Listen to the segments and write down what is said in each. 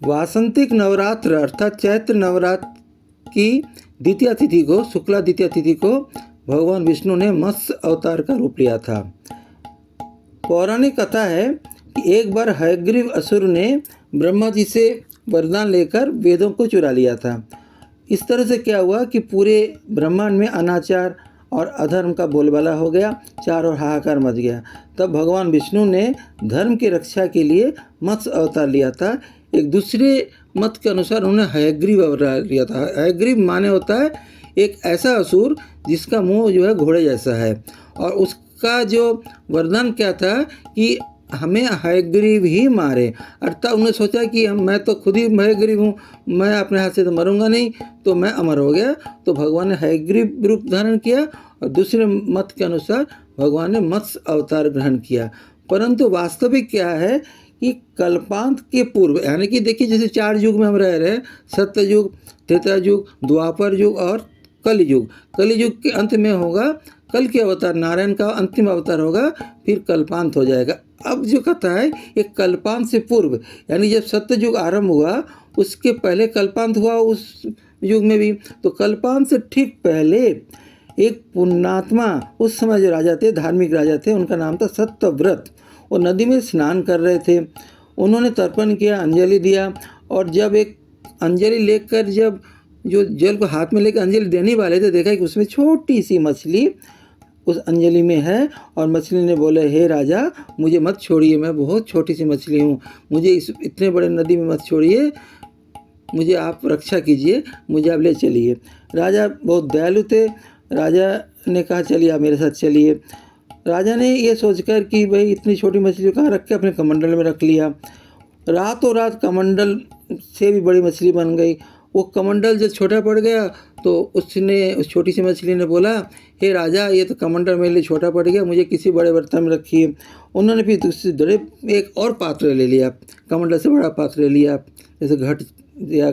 वासंतिक नवरात्र अर्थात चैत्र नवरात्र की द्वितीय तिथि को, शुक्ला द्वितीय तिथि को भगवान विष्णु ने मत्स्य अवतार का रूप लिया था। पौराणिक कथा है कि एक बार हयग्रीव असुर ने ब्रह्मा जी से वरदान लेकर वेदों को चुरा लिया था। इस तरह से क्या हुआ कि पूरे ब्रह्मांड में अनाचार और अधर्म का बोलबाला हो गया, चारों ओर हाहाकार मच गया। तब भगवान विष्णु ने धर्म की रक्षा के लिए मत्स्य अवतार लिया था। एक दूसरे मत के अनुसार उन्होंने हयग्रीव अवतार लिया था। हयग्रीव माने होता है एक ऐसा असुर जिसका मुंह जो है घोड़े जैसा है, और उसका जो वरदान क्या था कि हमें हयग्रीव ही मारे। अर्थात उन्होंने सोचा कि मैं तो खुद ही हयग्रीव हूँ, मैं अपने हाथ से तो मरूंगा नहीं, तो मैं अमर हो गया। तो भगवान ने हयग्रीव रूप धारण किया और दूसरे मत के अनुसार भगवान ने मत्स्य अवतार ग्रहण किया। परंतु वास्तविक क्या है कि कल्पांत के पूर्व, यानी कि देखिए जैसे 4 युग में हम रह रहे हैं, सत्य युग, त्रेता युग, द्वापर युग और कलयुग। कलयुग के अंत में होगा कल के अवतार, नारायण का अंतिम अवतार होगा, फिर कल्पांत हो जाएगा। अब जो कथा है ये कल्पांत से पूर्व, यानी जब सत्य युग आरंभ हुआ उसके पहले कल्पांत हुआ उस युग में भी। तो कल्पांत से ठीक पहले एक पुण्यात्मा, उस समय जो राजा थे, धार्मिक राजा थे, उनका नाम था सत्यव्रत। वो नदी में स्नान कर रहे थे, उन्होंने तर्पण किया, अंजलि दिया, और जब एक अंजलि लेकर जब जो जल को हाथ में लेकर अंजलि देने वाले थे, देखा कि उसमें छोटी सी मछली उस अंजलि में है, और मछली ने बोले, हे राजा मुझे मत छोड़िए, मैं बहुत छोटी सी मछली हूँ, मुझे इस इतने बड़े नदी में मत छोड़िए, मुझे आप रक्षा कीजिए, मुझे आप ले चलिए। राजा बहुत दयालु थे, राजा ने कहा चलिए आप मेरे साथ चलिए। राजा ने ये सोचकर कि भाई इतनी छोटी मछली कहाँ रख के अपने कमंडल में रख लिया। रातों रात कमंडल से भी बड़ी मछली बन गई। वो कमंडल जब छोटा पड़ गया तो उसने, उस छोटी सी मछली ने बोला, हे राजा ये तो कमंडल मेरे लिए छोटा पड़ गया, मुझे किसी बड़े बर्तन में रखिए। उन्होंने फिर दूसरे बड़े एक और पात्र ले लिया, कमंडल से बड़ा पात्र ले लिया, जैसे घट या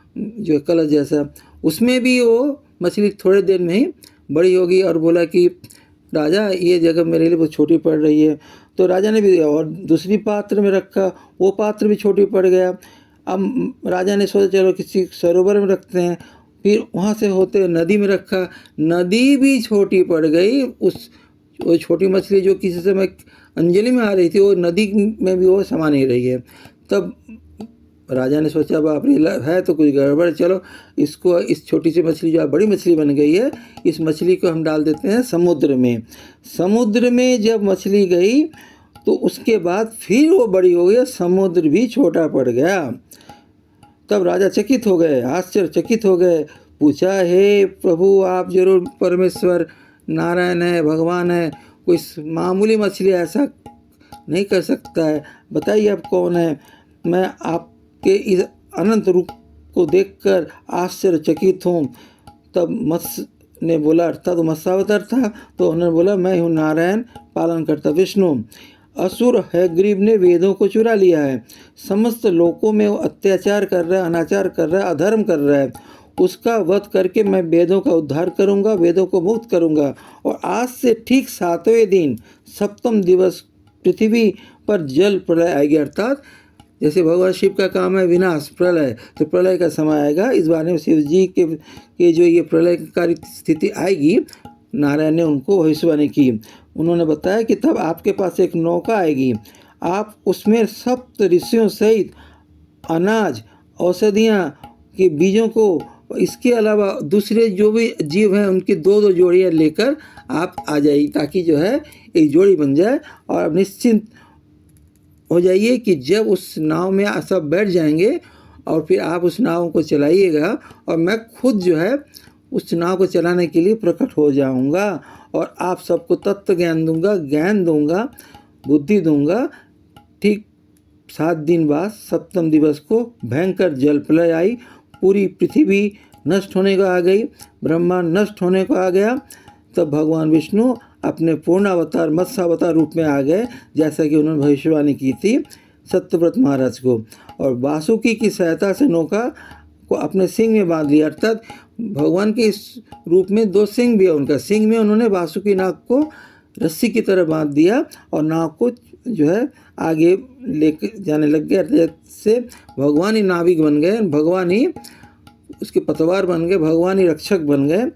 जो कलश जैसा। उसमें भी वो मछली थोड़े देर में ही बड़ी होगी, और बोला कि राजा ये जगह मेरे लिए बहुत छोटी पड़ रही है। तो राजा ने भी और दूसरी पात्र में रखा, वो पात्र भी छोटी पड़ गया। अब राजा ने सोचा चलो किसी सरोवर में रखते हैं, फिर वहाँ से होते नदी में रखा, नदी भी छोटी पड़ गई। वो छोटी मछली जो किसी समय अंजलि में आ रही थी, वो नदी में भी वो समा नहीं रही है। तब राजा ने सोचा बाप रे है तो कुछ गड़बड़, चलो इसको, इस छोटी सी मछली जो बड़ी मछली बन गई है, इस मछली को हम डाल देते हैं समुद्र में। समुद्र में जब मछली गई तो उसके बाद फिर वो बड़ी हो गई, समुद्र भी छोटा पड़ गया। तब राजा चकित हो गए, आश्चर्यचकित हो गए, पूछा हे प्रभु आप जरूर परमेश्वर नारायण है, भगवान है, कोई मामूली मछली ऐसा नहीं कर सकता है, बताइए आप कौन है। मैं आपके इस अनंत रूप को देखकर आश्चर्यचकित हूँ। तब मत्स्य ने बोला, अर्थात तो मत्स्यावतार था, तो उन्होंने बोला मैं हूँ नारायण पालन करता विष्णु। असुर हयग्रीव ने वेदों को चुरा लिया है, समस्त लोकों में वो अत्याचार कर रहा है, अनाचार कर रहा है, अधर्म कर रहा है। उसका वध करके मैं वेदों का उद्धार करूंगा, वेदों को मुक्त करूंगा। और आज से ठीक 7वें दिन, 7वें दिवस पृथ्वी पर जल प्रलय आएगी। अर्थात जैसे भगवान शिव का काम है विनाश प्रलय, तो प्रलय का समय आएगा। इस बारे में शिव जी के जो ये प्रलयकारी स्थिति आएगी, नारायण ने उनको भविष्यवाणी की। उन्होंने बताया कि तब आपके पास एक नौका आएगी, आप उसमें सप्त ऋषियों सहित अनाज, औषधियाँ के बीजों को, इसके अलावा दूसरे जो भी जीव हैं उनकी 2-2 जोड़ियाँ लेकर आप आ जाइए, ताकि जो है एक जोड़ी बन जाए। और आप निश्चिंत हो जाइए कि जब उस नाव में सब बैठ जाएंगे और फिर आप उस नाव को चलाइएगा, और मैं खुद जो है उस नाव को चलाने के लिए प्रकट हो जाऊंगा, और आप सबको तत्व ज्ञान दूंगा, ज्ञान दूंगा, बुद्धि दूंगा। ठीक 7 दिन बाद 7वें दिवस को भयंकर जल प्रलय आई, पूरी पृथ्वी नष्ट होने को आ गई, ब्रह्मांड नष्ट होने को आ गया। तब भगवान विष्णु अपने पूर्ण अवतार मत्स्यावतार रूप में आ गए, जैसा कि उन्होंने भविष्यवाणी की थी सत्यव्रत महाराज को। और वासुकी की सहायता से नौका को अपने सिंह में बांध लिया। अर्थात भगवान के इस रूप में 2 सिंह भी है उनका, सिंह में उन्होंने वासुकी नाग को रस्सी की तरह बांध दिया और नाग को जो है आगे लेके जाने लग गया। जैसे भगवान ही नाविक बन गए, भगवान ही उसके पतवार बन गए, भगवान ही रक्षक बन गए।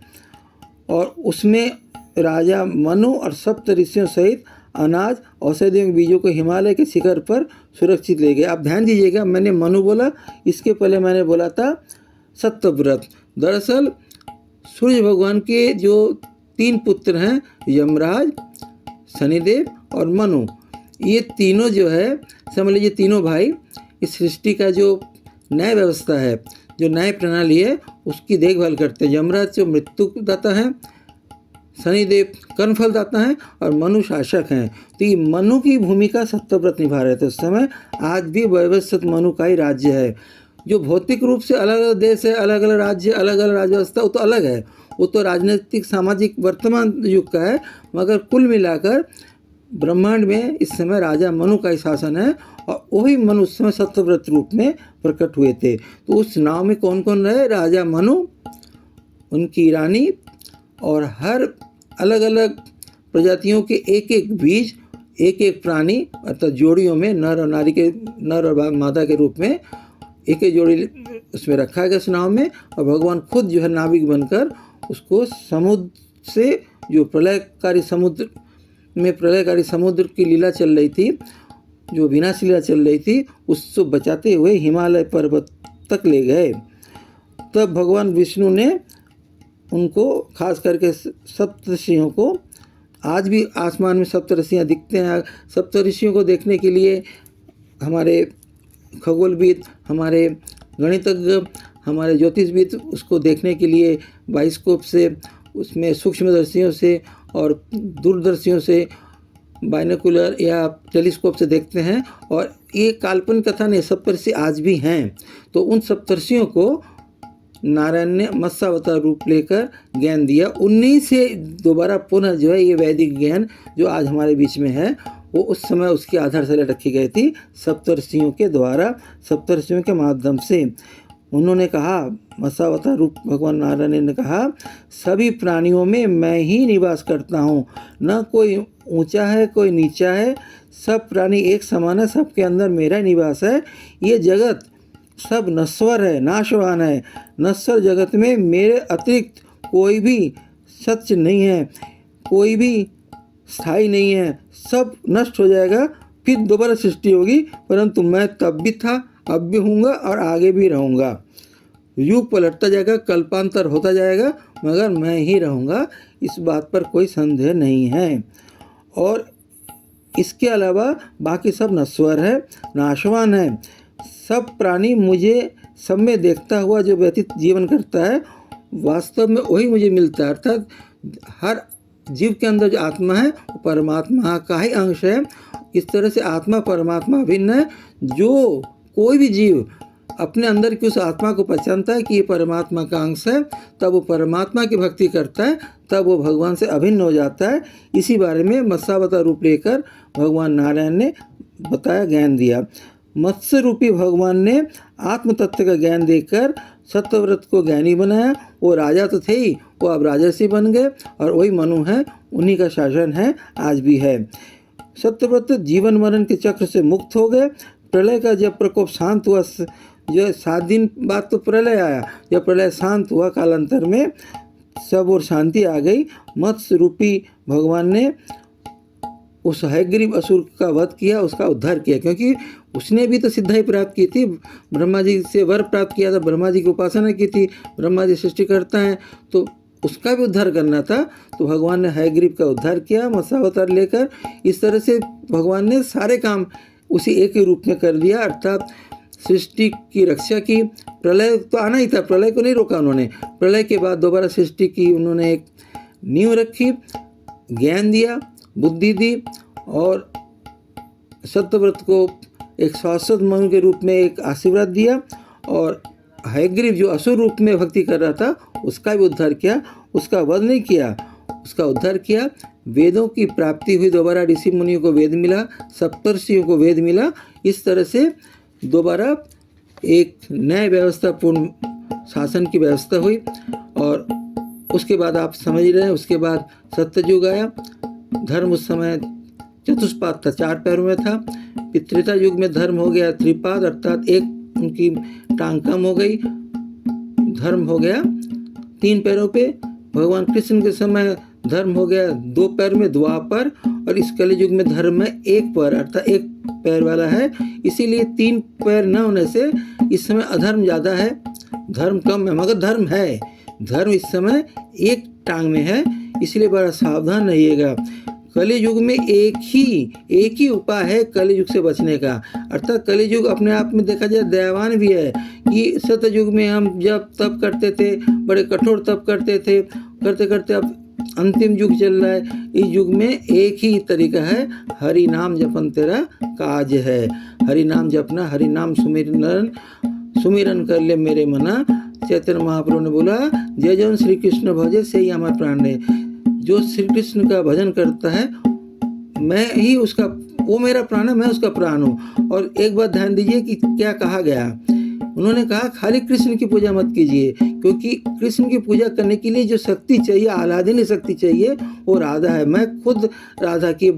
और उसमें राजा मनु और सप्त ऋषियों सहित अनाज औषधियों के बीजों को हिमालय के शिखर पर सुरक्षित ले गए। आप ध्यान दीजिएगा, मैंने मनु बोला, इसके पहले मैंने बोला था सत्यव्रत। दरअसल सूर्य भगवान के जो 3 पुत्र हैं, यमराज, शनिदेव और मनु, ये तीनों जो है, समझ लीजिए तीनों भाई इस सृष्टि का जो न्याय व्यवस्था है, जो न्याय प्रणाली है, उसकी देखभाल करते हैं। यमराज जो मृत्यु दाता है, शनिदेव कर्मफल दाता है और मनु शासक हैं। तो ये मनु की भूमिका सत्यव्रत निभा रहे थे उस समय। आज भी व्यवस्थित मनु का ही राज्य है। जो भौतिक रूप से अलग अलग देश है, अलग अलग राज्य, अलग अलग राज्य व्यवस्था, वो तो अलग है, वो तो राजनीतिक सामाजिक वर्तमान युग का है। मगर कुल मिलाकर ब्रह्मांड में इस समय राजा मनु का ही शासन है और वही मनु उस समय सत्यव्रत रूप में प्रकट हुए थे। तो उस नाव में कौन कौन रहे? राजा मनु, उनकी रानी और हर अलग अलग प्रजातियों के एक एक बीज, एक एक प्राणी, अर्थात जोड़ियों में नर और नारी के, नर और मादा के रूप में एक एक जोड़ी उसमें रखा गया उस नाव में। और भगवान खुद जो है नाविक बनकर उसको समुद्र से, जो प्रलयकारी समुद्र में प्रलयकारी समुद्र की लीला चल रही थी, जो विनाश लीला चल रही थी, उसको बचाते हुए हिमालय पर्वत तक ले गए। तब भगवान विष्णु ने उनको, खास करके सप्तऋषियों को, आज भी आसमान में सप्तऋषियाँ दिखते हैं। सप्तऋषियों को देखने के लिए हमारे खगोलविद, हमारे गणितज्ञ, हमारे ज्योतिषविद उसको देखने के लिए बाइस्कोप से, उसमें सूक्ष्मदर्शियों से और दूरदर्शियों से, बाइनोकुलर या टेलीस्कोप से देखते हैं। और ये काल्पनिक कथा नहीं, सप्तऋषि आज भी हैं। तो उन सप्तऋषियों को नारायण ने मत्स्यावतार रूप लेकर ज्ञान दिया। उन्हीं से दोबारा पुनः जो है ये वैदिक ज्ञान जो आज हमारे बीच में है, वो उस समय उसकी आधारशिला रखी गई थी सप्तऋषियों के द्वारा, सप्तऋषियों के माध्यम से। उन्होंने कहा, मत्स्यावतार रूप भगवान नारायण ने कहा, सभी प्राणियों में मैं ही निवास करता हूँ, न कोई ऊंचा है कोई नीचा है, सब प्राणी एक समान है, सबके अंदर मेरा निवास है। ये जगत सब नश्वर है, नाशवान है। नश्वर जगत में मेरे अतिरिक्त कोई भी सत्य नहीं है, कोई भी स्थायी नहीं है, सब नष्ट हो जाएगा, फिर दोबारा सृष्टि होगी। परंतु मैं तब भी था, अब भी हूँगा और आगे भी रहूँगा। युग पलटता जाएगा, कल्पांतर होता जाएगा, मगर मैं ही रहूँगा, इस बात पर कोई संदेह नहीं है। और इसके अलावा बाकी सब नश्वर है, नाशवान है। सब प्राणी मुझे सब में देखता हुआ जो व्यतीत जीवन करता है, वास्तव में वही मुझे मिलता है। अर्थात हर जीव के अंदर जो आत्मा है वो परमात्मा का ही अंश है। इस तरह से आत्मा परमात्मा अभिन्न है। जो कोई भी जीव अपने अंदर की उस आत्मा को पहचानता है कि ये परमात्मा का अंश है, तब वो परमात्मा की भक्ति करता है, तब वो भगवान से अभिन्न हो जाता है। इसी बारे में मत्स्यावतार रूप लेकर भगवान नारायण ने बताया, ज्ञान दिया। मत्स्य रूपी भगवान ने आत्म तत्व का ज्ञान देकर सत्यव्रत को ज्ञानी बनाया। वो राजा तो थे ही, वो अब राजर्षि बन गए और वही मनु है, उन्हीं का शासन है, आज भी है। सत्यव्रत जीवन मरण के चक्र से मुक्त हो गए। प्रलय का जब प्रकोप शांत हुआ, जो 7 दिन बाद तो प्रलय आया, जब प्रलय शांत हुआ, कालांतर में सब और शांति आ गई। मत्स्य रूपी भगवान ने उस हयग्रीव असुर का वध किया, उसका उद्धार किया, क्योंकि उसने भी तो सिद्धाई प्राप्त की थी, ब्रह्मा जी से वर प्राप्त किया था, ब्रह्मा जी की उपासना की थी, ब्रह्मा जी सृष्टि करता है, तो उसका भी उद्धार करना था। तो भगवान ने हयग्रीव का उद्धार किया मत्स्यावतार लेकर। इस तरह से भगवान ने सारे काम उसी एक ही रूप में कर दिया, अर्थात सृष्टि की रक्षा की। प्रलय तो आना ही था, प्रलय को नहीं रोका उन्होंने। प्रलय के बाद दोबारा सृष्टि की उन्होंने एक नींव रखी, ज्ञान दिया, बुद्धि दी और सत्यव्रत को एक शाश्वत मनु के रूप में एक आशीर्वाद दिया। और हयग्रीव जो असुर रूप में भक्ति कर रहा था, उसका भी उद्धार किया, उसका वध नहीं किया, उसका उद्धार किया। वेदों की प्राप्ति हुई, दोबारा ऋषि मुनियों को वेद मिला, सप्तर्षियों को वेद मिला। इस तरह से दोबारा एक नए व्यवस्थापूर्ण शासन की व्यवस्था हुई। और उसके बाद आप समझ रहे हैं, उसके बाद सत्ययुग आया। धर्म उस समय चतुष्पाद था, 4 पैरों में था। फिर त्रेता युग में धर्म हो गया त्रिपाद, अर्थात एक उनकी टांग कम हो गई, धर्म हो गया 3 पैरों पे। भगवान कृष्ण के समय धर्म हो गया 2 पैर में, द्वापर। और इस कलयुग में धर्म में 1 पैर, अर्थात 1 पैर वाला है। इसीलिए 3 पैर न होने से इस समय अधर्म ज़्यादा है, धर्म कम है, मगर धर्म है। धर्म इस समय 1 टांग में है, इसलिए बड़ा सावधान रहिएगा। कलयुग में एक ही उपाय है कलयुग से बचने का, अर्थात कलयुग अपने आप में देखा जाए दयावान भी है कि सतयुग में हम जब तप करते थे, बड़े कठोर तप करते थे, करते करते अब अंतिम युग चल रहा है। इस युग में एक ही तरीका है, हरि नाम जपन तेरा काज है। हरि नाम जपना, हरि नाम सुमिरन कर ले मेरे मना। चैतन्य महाप्रभु ने बोला, जय जन श्री कृष्ण भजे से ही हमारा प्राण है। जो श्री कृष्ण का भजन करता है, मैं ही उसका, वो मेरा प्राण है, मैं उसका प्राण हूँ। और एक बात ध्यान दीजिए कि क्या कहा गया। उन्होंने कहा खाली कृष्ण की पूजा मत कीजिए, क्योंकि कृष्ण की पूजा करने के लिए जो शक्ति चाहिए, आह्लादनीय शक्ति चाहिए, वो राधा है। मैं खुद राधा की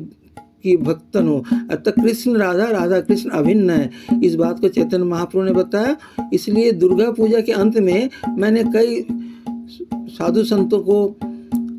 भक्तन हूँ, अतः कृष्ण राधा, राधा कृष्ण अभिन्न है। इस बात को चैतन्य महाप्रभु ने बताया। इसलिए दुर्गा पूजा के अंत में मैंने कई साधु संतों को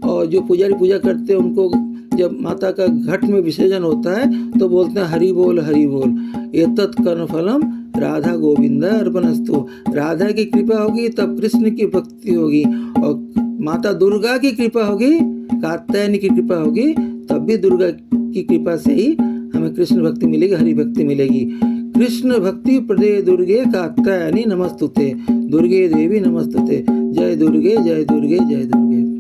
और जो पुजारी पूजा करते हैं उनको, जब माता का घट में विसर्जन होता है तो बोलते हैं हरि बोल हरि बोल, एतत् कर्म फलम राधा गोविंद अर्पणस्तु। राधा की कृपा होगी तब कृष्ण की भक्ति होगी, और माता दुर्गा की कृपा होगी, कात्यायनी की कृपा होगी, तब भी दुर्गा की कृपा से ही हमें कृष्ण भक्ति मिलेगी, हरि भक्ति मिलेगी। कृष्ण भक्ति प्रदे दुर्गे कात्यायनी नमस्तुते, दुर्गे देवी नमस्तुते। जय दुर्गे जय दुर्गे जय दुर्गे।